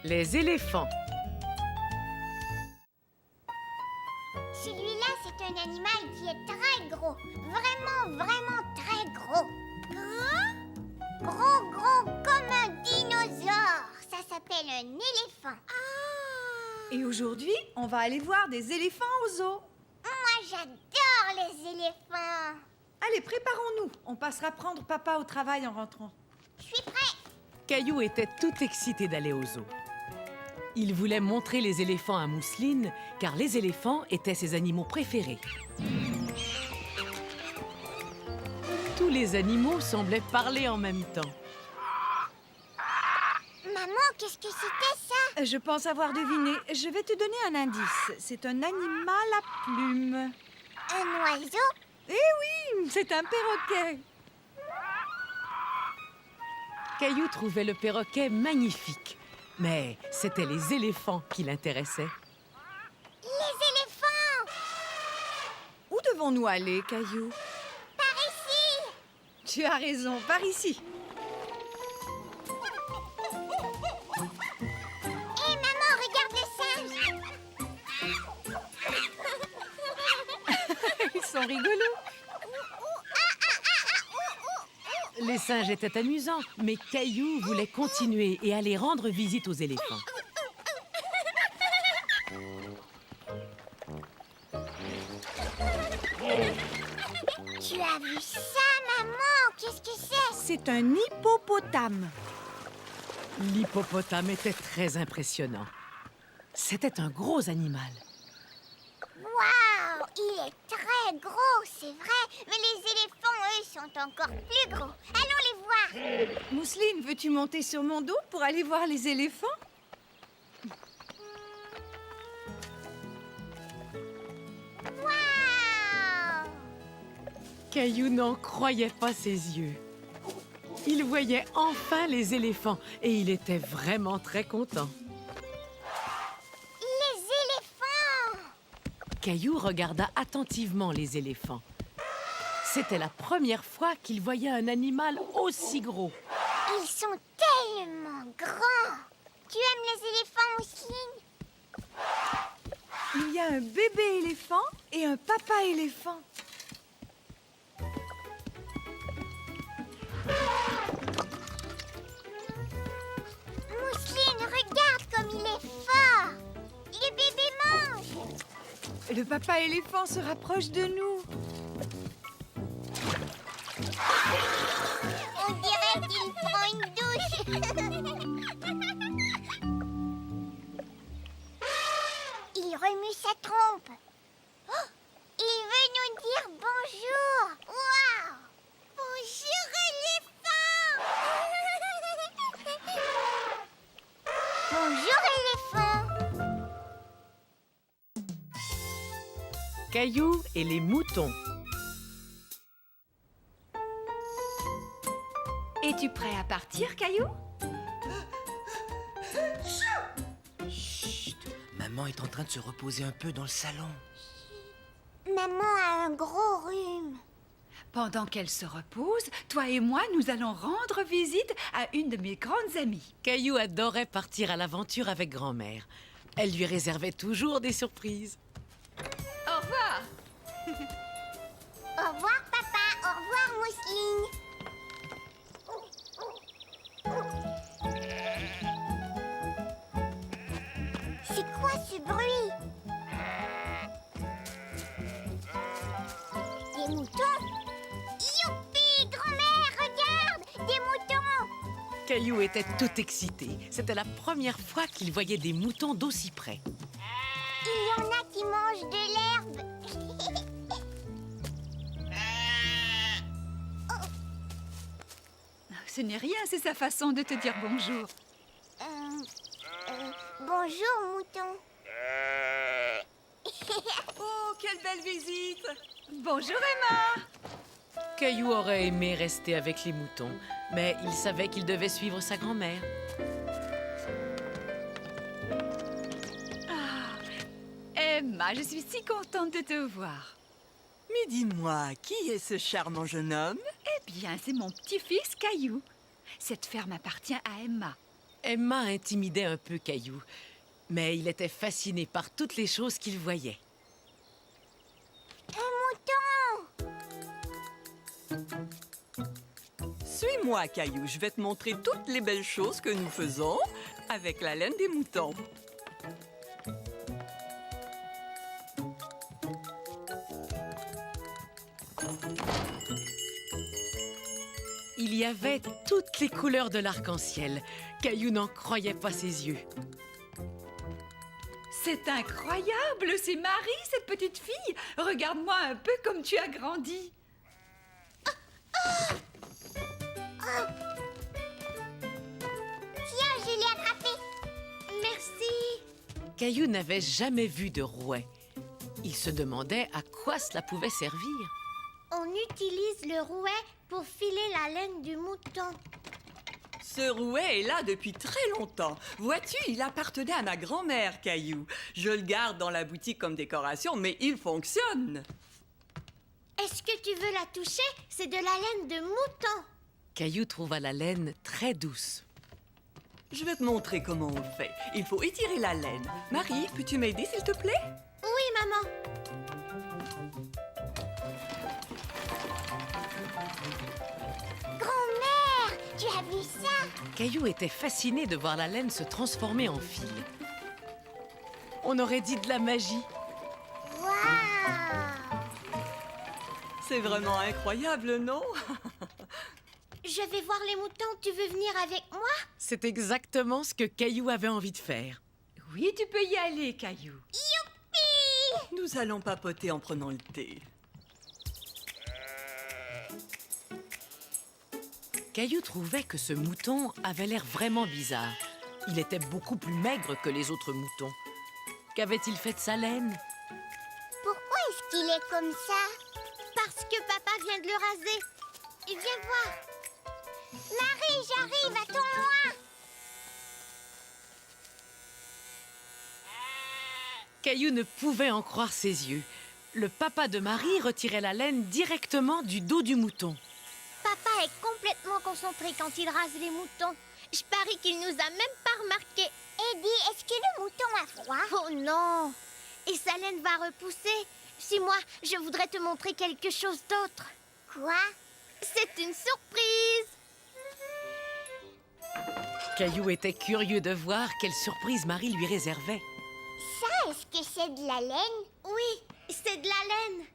Les éléphants. Celui-là, c'est un animal qui est très gros. Vraiment, vraiment très gros. Gros? Gros, gros comme un dinosaure. Ça s'appelle un éléphant. Et aujourd'hui, on va aller voir des éléphants au zoo. Moi, j'adore les éléphants. Allez, préparons-nous. On passera prendre papa au travail en rentrant. Je suis prêt. Caillou était tout excité d'aller au zoo. Il voulait montrer les éléphants à Mousseline, car les éléphants étaient ses animaux préférés. Tous les animaux semblaient parler en même temps. Maman, qu'est-ce que c'était ça? Je pense avoir deviné. Je vais te donner un indice. C'est un animal à plumes. Un oiseau? Eh oui, c'est un perroquet. Caillou trouvait le perroquet magnifique, mais c'était les éléphants qui l'intéressaient. Les éléphants! Où devons-nous aller, Caillou? Par ici! Tu as raison, par ici. Hé, maman, regarde le singe! Ils sont rigolos. Les singes étaient amusants, mais Caillou voulait continuer et aller rendre visite aux éléphants. Tu as vu ça, maman? Qu'est-ce que c'est? C'est un hippopotame. L'hippopotame était très impressionnant. C'était un gros animal. Waouh! Il est très gros, c'est vrai. Mais les éléphants, eux, sont encore plus gros. Allons les voir. Mousseline, veux-tu monter sur mon dos pour aller voir les éléphants? Waouh! Caillou n'en croyait pas ses yeux. Il voyait enfin les éléphants et il était vraiment très content. Les éléphants! Caillou regarda attentivement les éléphants. C'était la première fois qu'il voyait un animal aussi gros. Ils sont tellement grands. Tu aimes les éléphants, Mousseline? Il y a un bébé éléphant et un papa éléphant. Mousseline, regarde comme il est fort. Les bébés mangent. Le papa éléphant se rapproche de nous. On dirait qu'il prend une douche. Il remue sa trompe. Oh, il veut nous dire bonjour. Waouh! Bonjour, éléphant. Bonjour, éléphant. Caillou et les moutons. Es-tu prêt à partir, Caillou? Chut! Maman est en train de se reposer un peu dans le salon. Maman a un gros rhume. Pendant qu'elle se repose, toi et moi, nous allons rendre visite à une de mes grandes amies. Caillou adorait partir à l'aventure avec grand-mère. Elle lui réservait toujours des surprises. Au revoir! Au revoir, papa. Au revoir, Mousseline. C'est quoi ce bruit? Des moutons? Youpi, grand-mère, regarde! Des moutons! Caillou était tout excité. C'était la première fois qu'il voyait des moutons d'aussi près. Il y en a qui mangent de l'herbe. Ce n'est rien, c'est sa façon de te dire bonjour. Bonjour, mouton. Oh, quelle belle visite! Bonjour Emma! Caillou aurait aimé rester avec les moutons, mais il savait qu'il devait suivre sa grand-mère. Emma, je suis si contente de te voir. Mais dis-moi, qui est ce charmant jeune homme? Eh bien, c'est mon petit-fils Caillou. Cette ferme appartient à Emma. Emma intimidait un peu Caillou, mais il était fasciné par toutes les choses qu'il voyait. Un mouton! Suis-moi, Caillou. Je vais te montrer toutes les belles choses que nous faisons avec la laine des moutons. Il y avait toutes les couleurs de l'arc-en-ciel. Caillou n'en croyait pas ses yeux. C'est incroyable, c'est Marie, cette petite fille. Regarde-moi un peu comme tu as grandi. Tiens, je l'ai attrapé. Merci. Caillou n'avait jamais vu de rouet. Il se demandait à quoi cela pouvait servir. On utilise le rouet pour filer la laine du mouton. Ce rouet est là depuis très longtemps. Vois-tu, il appartenait à ma grand-mère, Caillou. Je le garde dans la boutique comme décoration, mais il fonctionne. Est-ce que tu veux la toucher? C'est de la laine de mouton. Caillou trouva la laine très douce. Je vais te montrer comment on le fait. Il faut étirer la laine. Marie, peux-tu m'aider, s'il te plaît? Oui, maman. Grand-mère, tu as vu ça? Caillou était fasciné de voir la laine se transformer en fil. On aurait dit de la magie. Waouh! C'est vraiment incroyable, non? Je vais voir les moutons. Tu veux venir avec moi? C'est exactement ce que Caillou avait envie de faire. Oui, tu peux y aller, Caillou. Nous allons papoter en prenant le thé. Caillou trouvait que ce mouton avait l'air vraiment bizarre. Il était beaucoup plus maigre que les autres moutons. Qu'avait-il fait de sa laine? Pourquoi est-ce qu'il est comme ça? Parce que papa vient de le raser. Viens voir. Marie, j'arrive, attends-moi. Caillou ne pouvait en croire ses yeux. Le papa de Marie retirait la laine directement du dos du mouton. Papa est complètement concentré quand il rase les moutons. Je parie qu'il nous a même pas remarqué. Eddie, est-ce que le mouton a froid? Oh non! Et sa laine va repousser. Suis-moi, je voudrais te montrer quelque chose d'autre. Quoi? C'est une surprise! Caillou était curieux de voir quelle surprise Marie lui réservait. Ça, est-ce que c'est de la laine? Oui, c'est de la laine.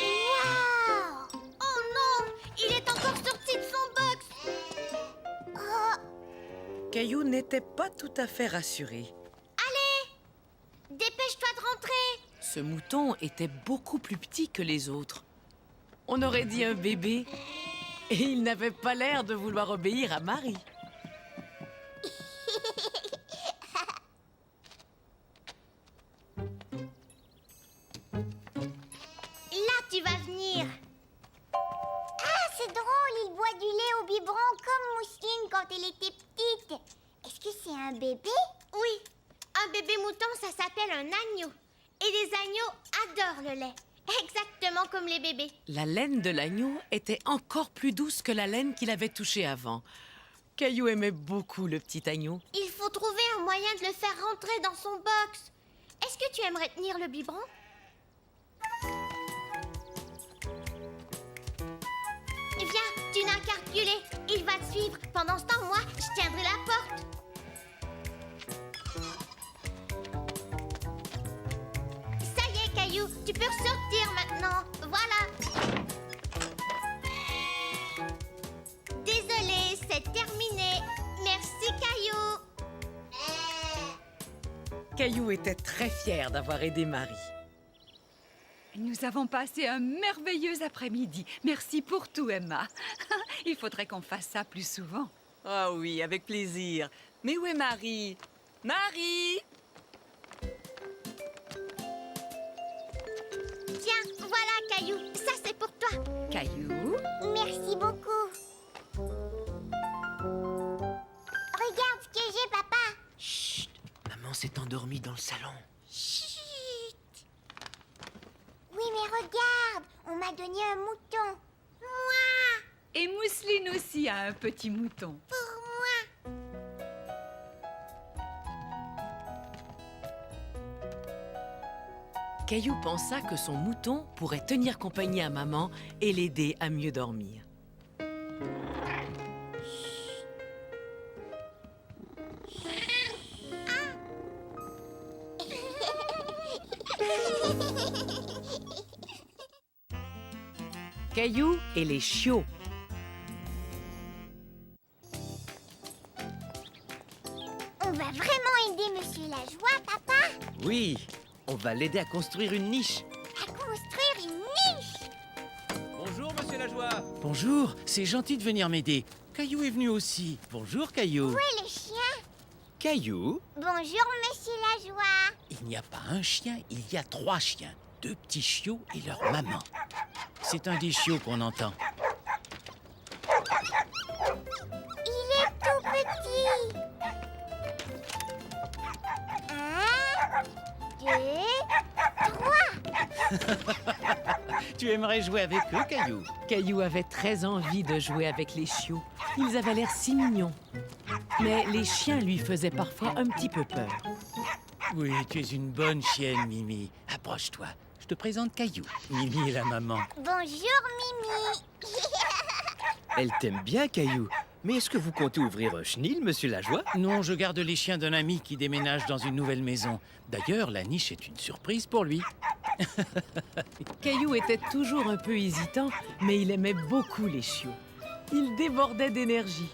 Waouh! Oh non! Il est encore sorti de son box! Oh! Caillou n'était pas tout à fait rassuré. Dépêche-toi de rentrer! Ce mouton était beaucoup plus petit que les autres. On aurait dit un bébé. Et il n'avait pas l'air de vouloir obéir à Marie. Là, tu vas venir. Ah, c'est drôle, il boit du lait au biberon comme Mousseline quand elle était petite. Est-ce que c'est un bébé? Oui, un bébé mouton, ça s'appelle un agneau. Et les agneaux adorent le lait, exactement comme les bébés. La laine de l'agneau était encore plus douce que la laine qu'il avait touchée avant. Caillou aimait beaucoup le petit agneau. Il faut trouver un moyen de le faire rentrer dans son box. Est-ce que tu aimerais tenir le biberon? Viens, tu n'as qu'à reculer. Il va te suivre. Pendant ce temps, moi, je tiendrai la porte. Ça y est, Caillou, tu peux ressortir maintenant. Voilà. Désolée, c'est terminé. Merci, Caillou. Caillou était très fier d'avoir aidé Marie. Nous avons passé un merveilleux après-midi. Merci pour tout, Emma. Il faudrait qu'on fasse ça plus souvent. Ah oui, avec plaisir. Mais où est Marie? Marie! Tiens, voilà, Caillou. Ça, c'est pour toi. Caillou, Merci beaucoup. Regarde ce que j'ai, papa. Chut! Maman s'est endormie dans le salon. Chut. Oui, mais regarde, on m'a donné un mouton. Moi. Et Mousseline aussi a un petit mouton. Caillou pensa que son mouton pourrait tenir compagnie à maman et l'aider à mieux dormir. Caillou et les chiots. On va vraiment aider Monsieur Lajoie, papa, Oui, on va l'aider à construire une niche. à construire une niche. Bonjour, monsieur Lajoie. Bonjour, c'est gentil de venir m'aider. Caillou est venu aussi. Bonjour, Caillou. Où est le chien? Caillou, Bonjour, Monsieur Lajoie. Il n'y a pas un chien, il y a 3 chiens. 2 petits chiots et leur maman. C'est un des chiots qu'on entend. Il est tout petit. 1, 2, 3. Tu aimerais jouer avec eux, Caillou? Caillou avait très envie de jouer avec les chiots. Ils avaient l'air si mignons. Mais les chiens lui faisaient parfois un petit peu peur. Oui, tu es une bonne chienne, Mimi. Approche-toi. Je te présente Caillou. Mimi est la maman. Bonjour, Mimi. elle t'aime bien, Caillou. Mais est-ce que vous comptez ouvrir un chenil, monsieur Lajoie? Non, je garde les chiens d'un ami qui déménage dans une nouvelle maison. D'ailleurs, la niche est une surprise pour lui. Caillou était toujours un peu hésitant, mais il aimait beaucoup les chiots. Il débordait d'énergie.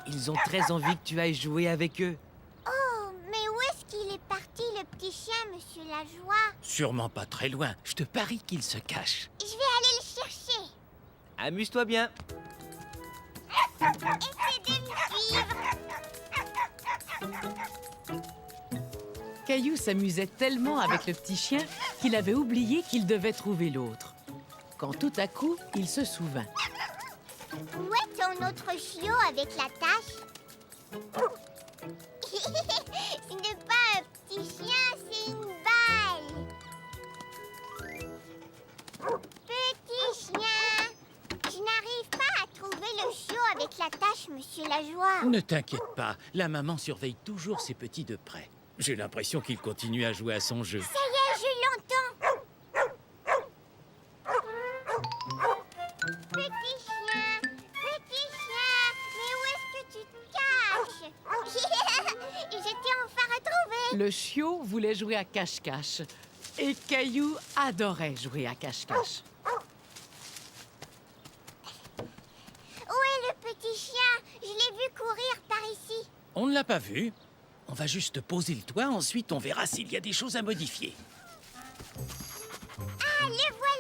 Ils ont très envie que tu ailles jouer avec eux. Oh, mais où est-ce qu'il est parti, le petit chien, Monsieur Lajoie? Sûrement pas très loin. Je te parie qu'il se cache. Je vais aller le chercher. Amuse-toi bien. Essayez de me suivre. Caillou s'amusait tellement avec le petit chien qu'il avait oublié qu'il devait trouver l'autre. Quand tout à coup, il se souvint. Où est ton autre chiot avec la tache? Ce n'est pas un petit chien, c'est une balle. Petit chien, je n'arrive pas à trouver le chiot avec la tache, Monsieur Lajoie. Ne t'inquiète pas, la maman surveille toujours ses petits de près. J'ai l'impression qu'il continue à jouer à son jeu. Ça y est, je l'entends. Petit chien, mais où est-ce que tu te caches? Je t'ai enfin retrouvé. Le chiot voulait jouer à cache-cache. Et Caillou adorait jouer à cache-cache. Où est le petit chien? Je l'ai vu courir par ici. On ne l'a pas vu. On va juste poser le toit, ensuite on verra s'il y a des choses à modifier. Ah, le voilà.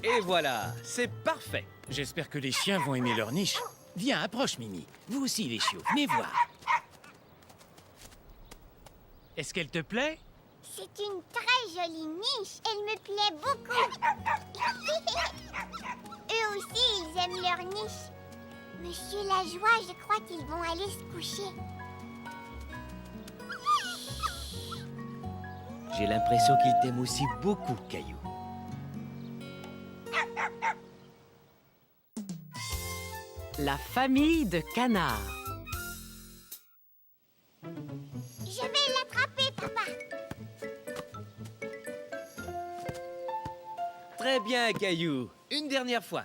Et voilà, c'est parfait. J'espère que les chiens vont aimer leur niche. Viens, approche, Mimi. Vous aussi, les chiots, venez voir. Est-ce qu'elle te plaît? C'est une très jolie niche. Elle me plaît beaucoup. Eux aussi, ils aiment leur niche. Monsieur Lajoie, je crois qu'ils vont aller se coucher. J'ai l'impression qu'il t'aime aussi beaucoup, Caillou. La famille de canards. Je vais l'attraper, papa. Très bien, Caillou. Une dernière fois.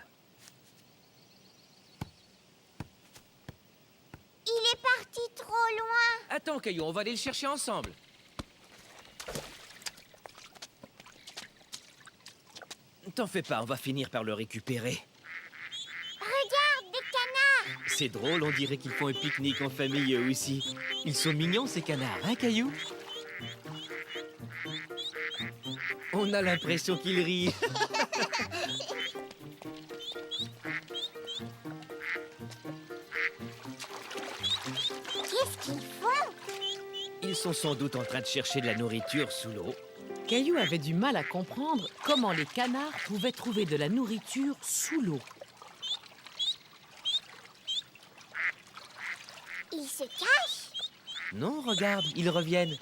Il est parti trop loin. Attends, Caillou, on va aller le chercher ensemble. T'en fais pas, on va finir par le récupérer. Regarde, des canards. C'est drôle, on dirait qu'ils font un pique-nique en famille eux aussi. Ils sont mignons, ces canards, hein, Caillou? On a l'impression qu'ils rient. Qu'est-ce qu'ils font? Ils sont sans doute en train de chercher de la nourriture sous l'eau. Caillou avait du mal à comprendre comment les canards pouvaient trouver de la nourriture sous l'eau. Ils se cachent. Non, regarde, ils reviennent.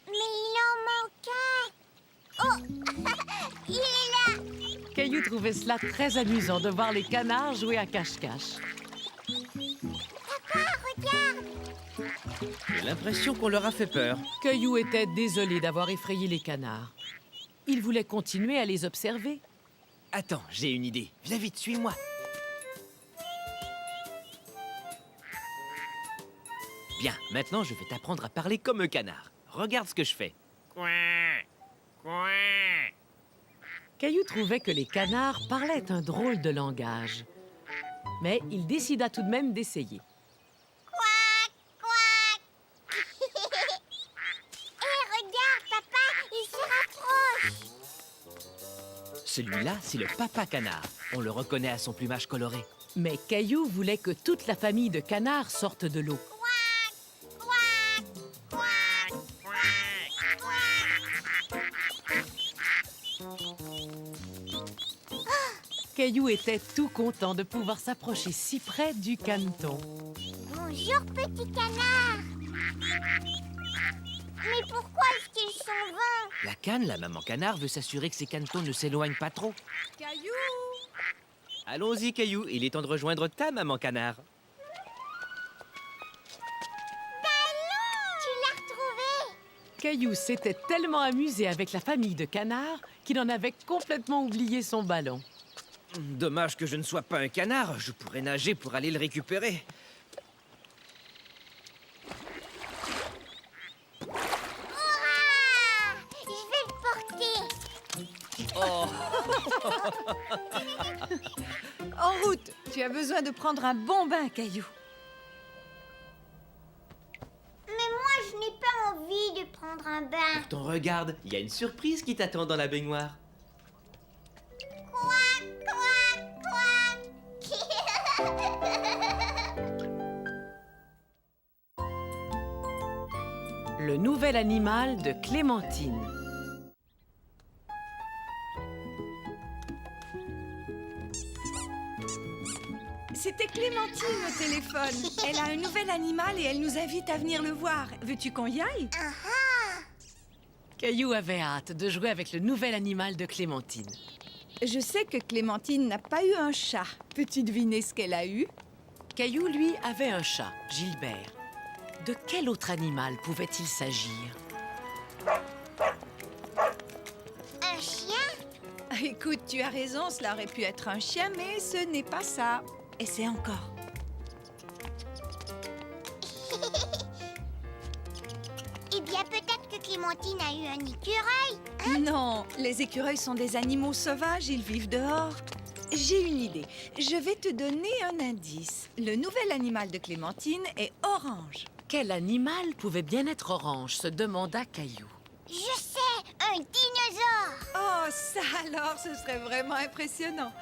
Mais il en manque un. Oh, il est là. Caillou trouvait cela très amusant de voir les canards jouer à cache-cache. J'ai l'impression qu'on leur a fait peur. Caillou était désolé d'avoir effrayé les canards. Il voulait continuer à les observer. Attends, j'ai une idée. Viens vite, suis-moi. Bien, maintenant je vais t'apprendre à parler comme un canard. Regarde ce que je fais. Caillou trouvait que les canards parlaient un drôle de langage. Mais il décida tout de même d'essayer. Regarde, papa, il se rapproche. Celui-là, c'est le papa canard. On le reconnaît à son plumage coloré. Mais Caillou voulait que toute la famille de canards sorte de l'eau. Caillou était tout content de pouvoir s'approcher si près du caneton. Bonjour, petit canard. Mais pourquoi est-ce qu'ils s'en vont? La canne, la maman canard, veut s'assurer que ses canetons ne s'éloignent pas trop. Caillou! Allons-y, Caillou. Il est temps de rejoindre ta maman canard. Tu l'as retrouvé? Caillou s'était tellement amusé avec la famille de canards qu'il en avait complètement oublié son ballon. Dommage que je ne sois pas un canard. Je pourrais nager pour aller le récupérer. Hurrah! Je vais le porter. En route! Tu as besoin de prendre un bon bain, Caillou. Mais moi, je n'ai pas envie de prendre un bain. Pourtant, regarde, il y a une surprise qui t'attend dans la baignoire. Quack, quack, quack. Le nouvel animal de Clémentine. C'était Clémentine au téléphone. Elle a un nouvel animal et elle nous invite à venir le voir. Veux-tu qu'on y aille? Caillou avait hâte de jouer avec le nouvel animal de Clémentine. Je sais que Clémentine n'a pas eu un chat. Peux-tu deviner ce qu'elle a eu? Caillou, lui, avait un chat, Gilbert. De quel autre animal pouvait-il s'agir? Un chien? Écoute, tu as raison, cela aurait pu être un chien, mais ce n'est pas ça. Essaie encore. Eh bien, peut-être que Clémentine a eu un écureuil. Non, les écureuils sont des animaux sauvages, ils vivent dehors. J'ai une idée. Je vais te donner un indice. Le nouvel animal de Clémentine est orange. Quel animal pouvait bien être orange, se demanda Caillou. Je sais, un dinosaure. Oh, ça alors, ce serait vraiment impressionnant.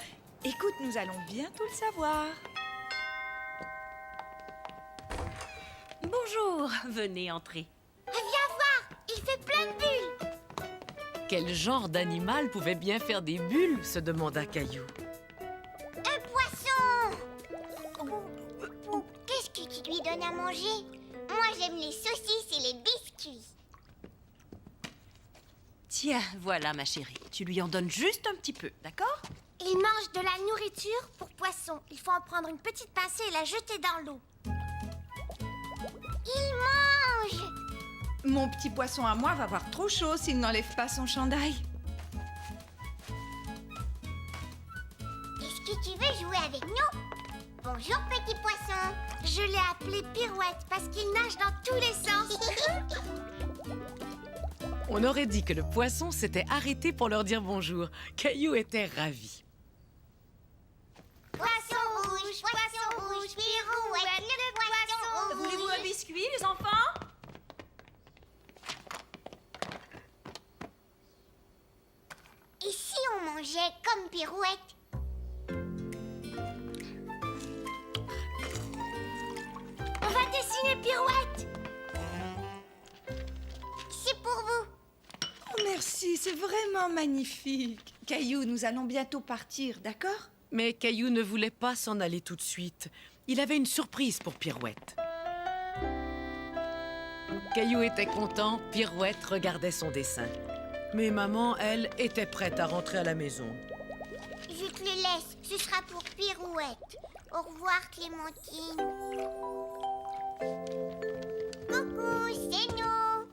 Écoute, nous allons bientôt le savoir. Bonjour, venez entrer. Viens voir, il fait plein de bulles. Quel genre d'animal pouvait bien faire des bulles, se demanda Caillou. Un poisson. Qu'est-ce que tu lui donnes à manger? Moi, j'aime les saucisses et les biscuits. Tiens, voilà ma chérie. Tu lui en donnes juste un petit peu, d'accord? Il mange de la nourriture pour poisson. Il faut en prendre une petite pincée et la jeter dans l'eau. Il mange. Mon petit poisson à moi va avoir trop chaud s'il n'enlève pas son chandail. Est-ce que tu veux jouer avec nous? Bonjour, petit poisson. Je l'ai appelé Pirouette parce qu'il nage dans tous les sens. On aurait dit que le poisson s'était arrêté pour leur dire bonjour. Caillou était ravi. Poisson rouge, Pirouette, le poisson rouge. Voulez-vous un biscuit, les enfants? Et si on mangeait comme Pirouette? On va dessiner Pirouette. C'est pour vous. Oh, merci, c'est vraiment magnifique. Caillou, nous allons bientôt partir, d'accord? Mais Caillou ne voulait pas s'en aller tout de suite. Il avait une surprise pour Pirouette. Caillou était content, Pirouette regardait son dessin. Mais maman, elle, était prête à rentrer à la maison. je te le laisse. Ce sera pour Pirouette. Au revoir, Clémentine. Coucou, c'est nous.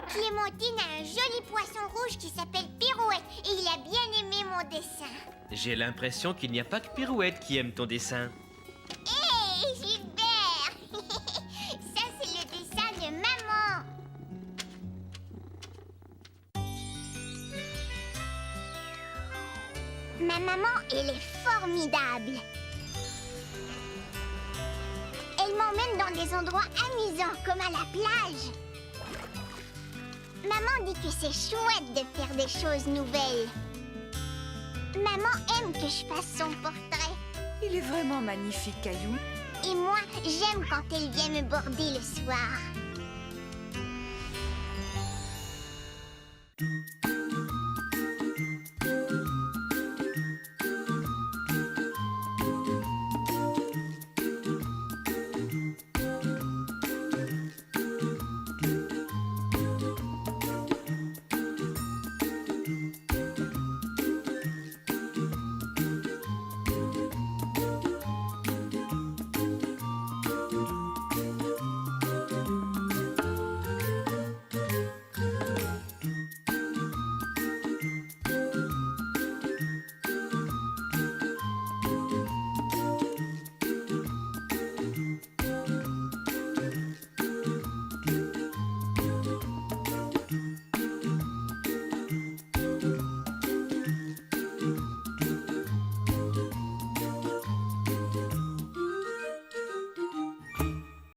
Clémentine a un joli poisson rouge qui s'appelle Pirouette et il a bien aimé mon dessin. J'ai l'impression qu'il n'y a pas que Pirouette qui aime ton dessin. Hé, Gilbert. Ça, c'est le dessin de maman. Ma maman, elle est formidable. Elle m'emmène dans des endroits amusants, comme à la plage. Maman dit que c'est chouette de faire des choses nouvelles. Maman aime que je fasse son portrait. Il est vraiment magnifique, Caillou. Et moi, j'aime quand elle vient me border le soir.